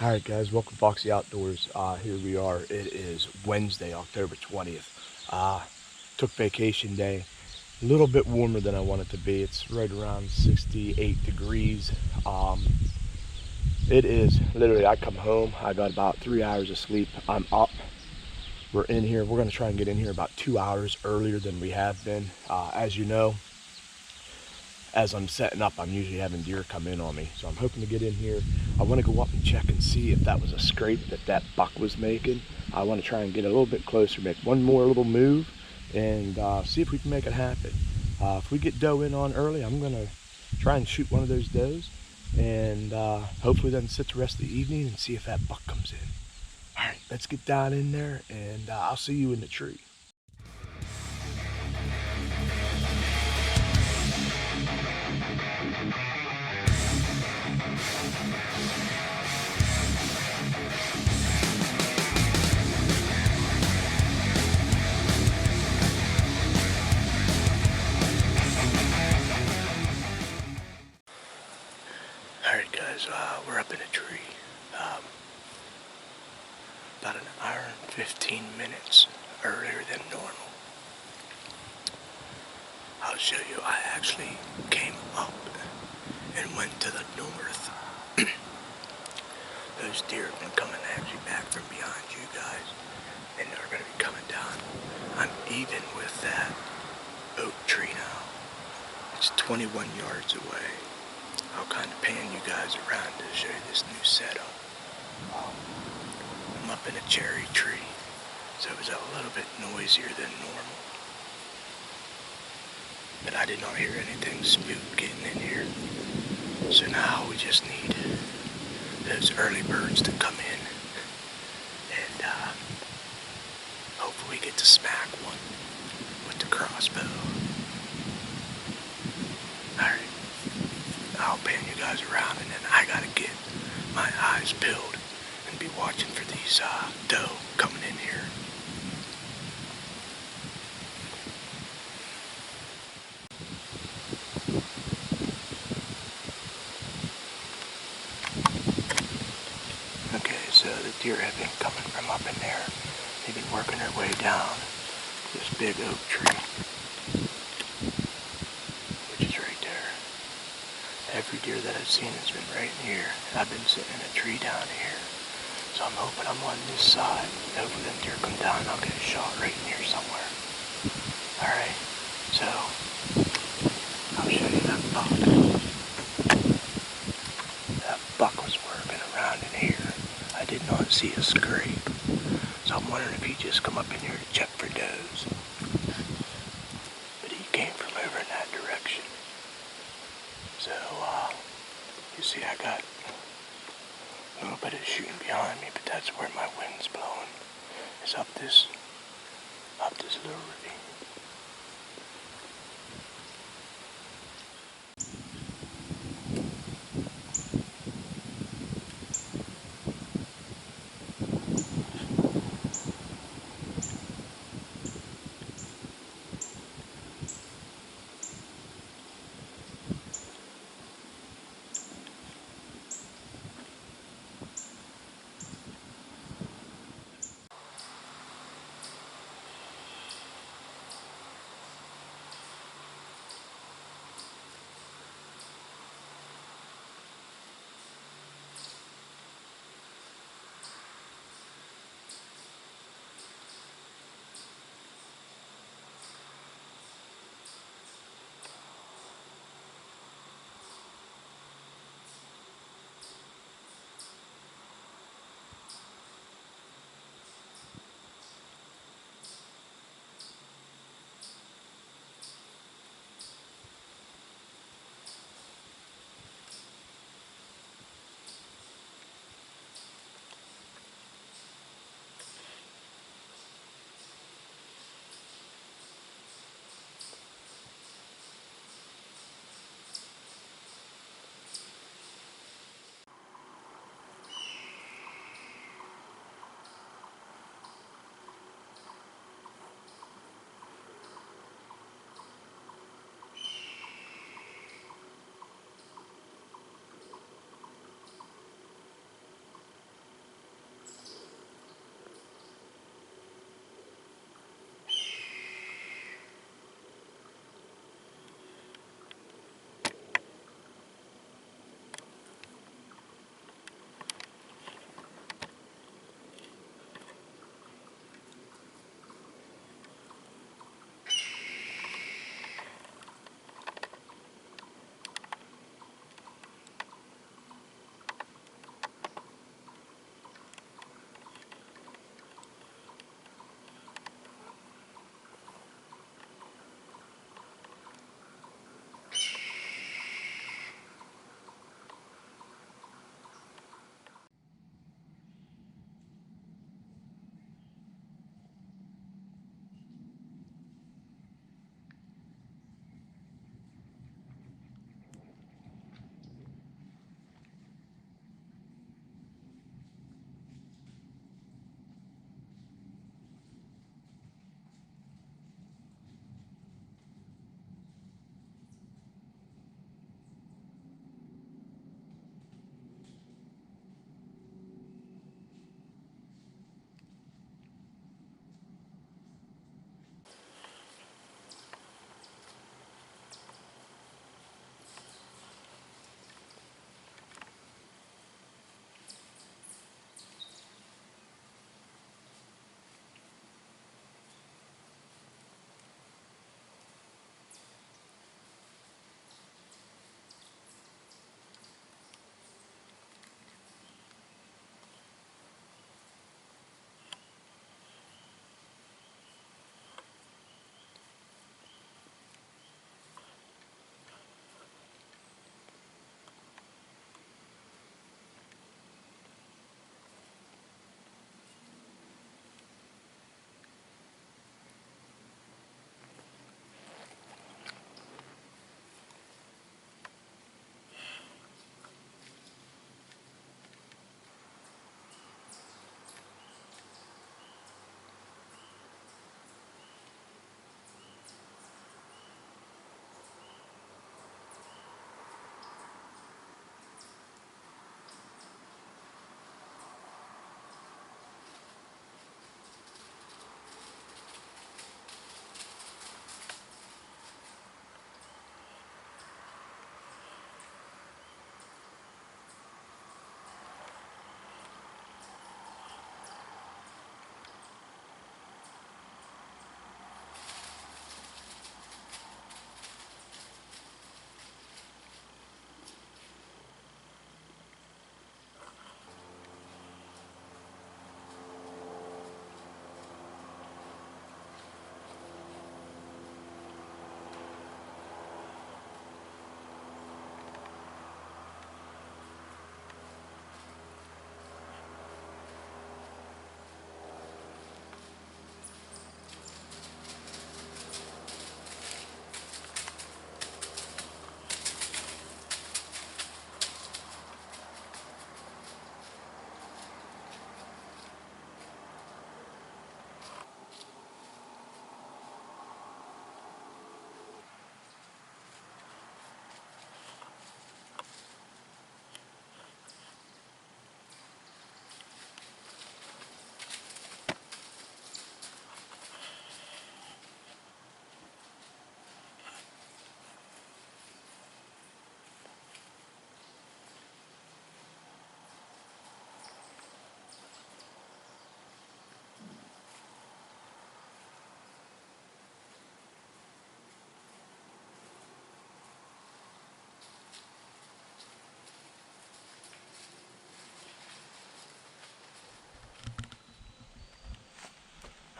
All right, guys, welcome to Foxy Outdoors. Here we are. It is Wednesday, October 20th. Took vacation day. A little bit warmer than I want it to be. It's right around 68 degrees. It is literally, I come home, I got about 3 hours of sleep. I'm up. We're in here. We're going to try and get in here about 2 hours earlier than we have been. As you know, as I'm setting up, I'm usually having deer come in on me. So I'm hoping to get in here. I want to go up and check and see if that was a scrape that buck was making. I want to try and get a little bit closer, make one more little move, and see if we can make it happen. If we get doe in on early, I'm going to try and shoot one of those does, and hopefully then sit the rest of the evening and see if that buck comes in. All right, let's get down in there, and I'll see you in the tree. Alright guys, we're up in a tree. About an hour and 15 minutes earlier than normal. I'll show you. I actually came up and went to the north. Those deer have been coming actually back from behind you guys, and they're going to be coming down. I'm even with that oak tree now. It's 21 yards away. I'll kind of pan you guys around to show you this new setup. I'm up in a cherry tree, so it was a little bit noisier than normal. But I did not hear anything spook getting in here. So now we just need those early birds to come in, and hopefully we get to smack one with the crossbow. Alright, I'll pan you guys around, and then I gotta get my eyes peeled and be watching for these doe coming in here. Okay, so the deer have been coming from up in there. They've been working their way down this big oak tree, which is right there. Every deer that I've seen has been right in here. I've been sitting in a tree down here. So I'm hoping I'm on this side. Hopefully them deer come down and I'll get a shot right in here somewhere. Alright, so I'll show you that buck. That buck was working around in here. I did not see a scrape. So I'm wondering if he just come up in here to check for does. But he came from over in that direction. So, you see I got a little bit of shooting behind me, but that's where my wind's blowing. It's up this little ravine.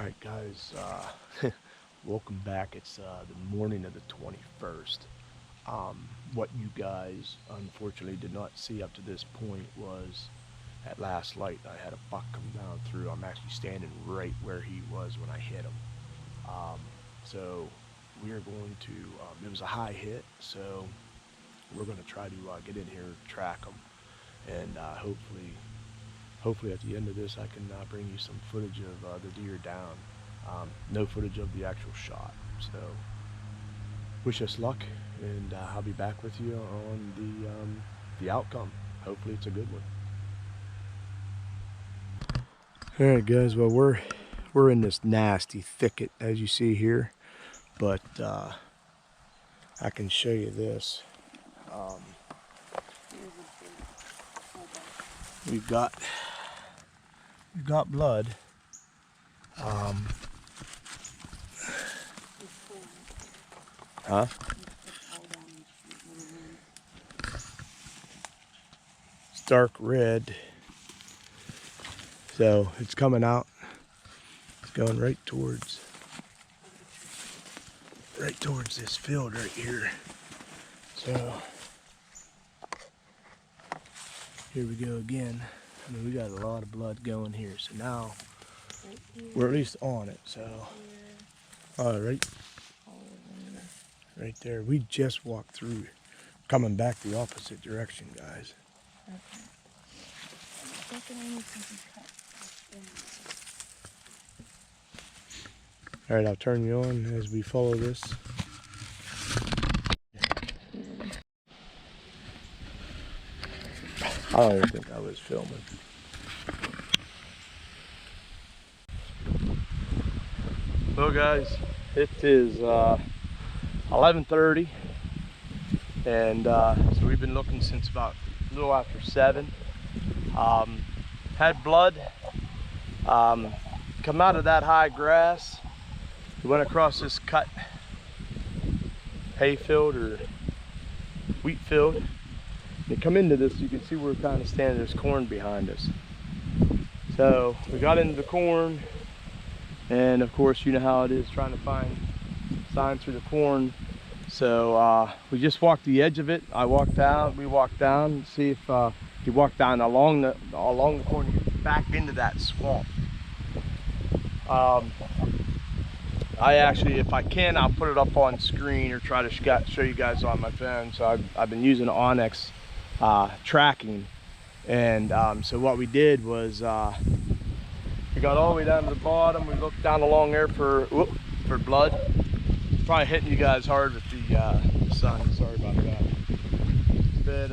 Alright guys, welcome back. It's the morning of the 21st. What you guys unfortunately did not see up to this point was at last light I had a buck come down through. I'm actually standing right where he was when I hit him. So we are going to, it was a high hit, so we're going to try to get in here, track him, and hopefully at the end of this I can bring you some footage of the deer down. No footage of the actual shot. So wish us luck, and I'll be back with you on the outcome. Hopefully it's a good one. Alright guys, well we're in this nasty thicket as you see here, but I can show you this. We've got blood. It's dark red, so it's coming out. It's going right towards this field right here. So here we go again. I mean, we got a lot of blood going here. So now we're at least on it. So right there. We just walked through, coming back the opposite direction, guys. All right, I'll turn you on as we follow this. I don't even think I was filming. Well guys, it is 11:30, and so we've been looking since about a little after 7. Had blood come out of that high grass. We went across this cut hay field or wheat field. You come into this, you can see we're kind of standing, there's corn behind us. So we got into the corn, and of course you know how it is trying to find signs through the corn. So we just walked the edge of it. I walked down, we walked down, see if he walked down along the corn, back into that swamp. I actually, if I can, I'll put it up on screen or try to show you guys on my phone. So I've been using Onyx tracking, and so what we did was we got all the way down to the bottom. We looked down along there for blood. Probably hitting you guys hard with the sun. Sorry about that. But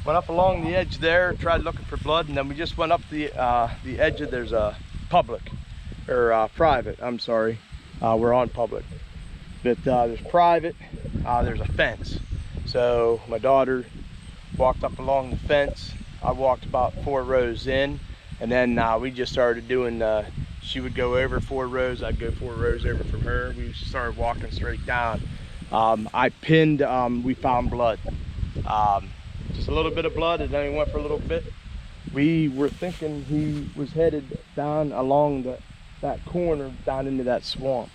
went up along the edge there, tried looking for blood, and then we just went up the edge of, there's a public or private. I'm sorry, we're on public, but there's private. There's a fence. So my daughter walked up along the fence. I walked about 4 rows in, and then we just started doing, she would go over 4 rows, I'd go 4 rows over from her. We started walking straight down. I pinned, we found blood. Just a little bit of blood, and then he went for a little bit. We were thinking he was headed down along that corner, down into that swamp.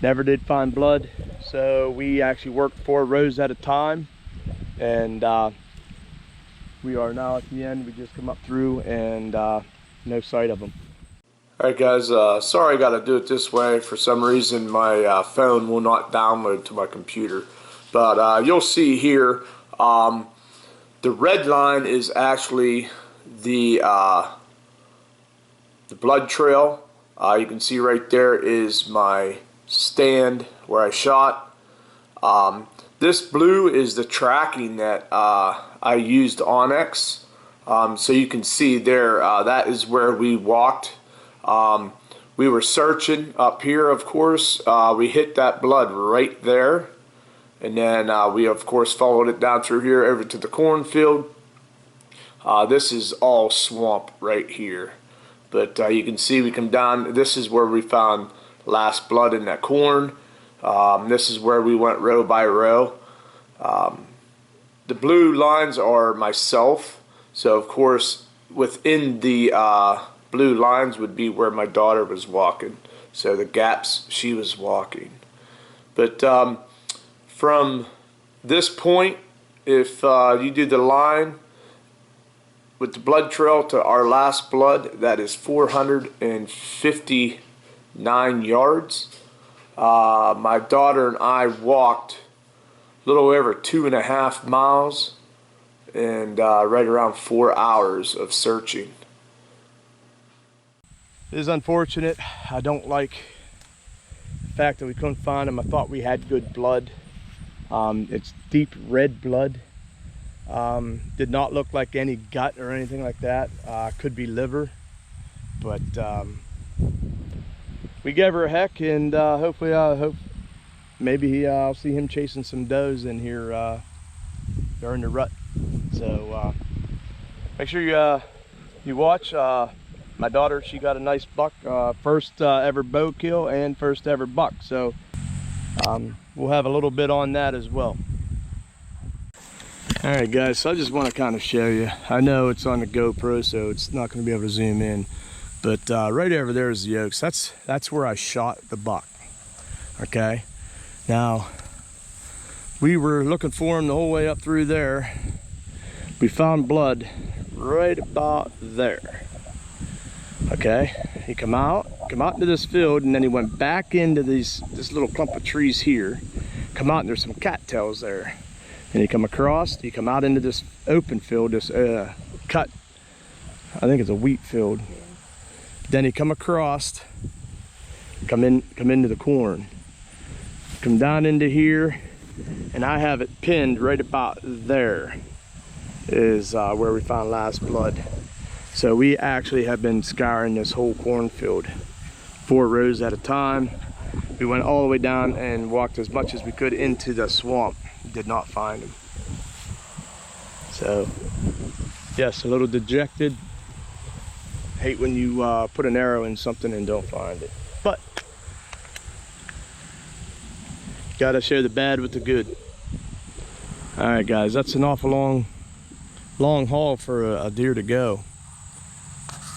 Never did find blood, so we actually worked 4 rows at a time, and we are now at the end. We just come up through, and no sight of him. Alright guys, sorry I gotta do it this way. For some reason my phone will not download to my computer, but you'll see here the red line is actually the blood trail. You can see right there is my stand where I shot. This blue is the tracking that I used Onyx. So you can see there, that is where we walked. We were searching up here, of course. We hit that blood right there. And then we of course followed it down through here over to the cornfield. This is all swamp right here. But you can see we come down, this is where we found last blood in that corn. This is where we went row by row. The blue lines are myself. So of course within the blue lines would be where my daughter was walking. So the gaps she was walking. But from this point, if you do the line with the blood trail to our last blood, that is 459 yards. My daughter and I walked a little over 2.5 miles and right around 4 hours of searching. It is unfortunate. I don't like the fact that we couldn't find him. I thought we had good blood. It's deep red blood. Did not look like any gut or anything like that. Could be liver, but we gave her a heck, and hopefully maybe I'll see him chasing some does in here during the rut. So make sure you watch. My daughter, she got a nice buck, first ever bow kill and first ever buck. So we'll have a little bit on that as well. All right, guys, so I just want to kind of show you. I know it's on the GoPro, so it's not going to be able to zoom in, but right over there is the oaks. That's where I shot the buck. Okay, now we were looking for him the whole way up through there. We found blood right about there. Okay, he come out into this field, and then he went back into this little clump of trees here. Come out, and there's some cattails there. And he come out into this open field, this cut, I think it's a wheat field. Then he come across, come into the corn, come down into here, and I have it pinned right about there is where we found last blood. So we actually have been scouring this whole cornfield, 4 rows at a time. We went all the way down and walked as much as we could into the swamp. Did not find him. So yes, a little dejected. Hate when you put an arrow in something and don't find it. But gotta share the bad with the good. All right, guys, that's an awful long haul for a deer to go.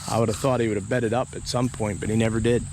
I would have thought he would have bedded up at some point, but he never did.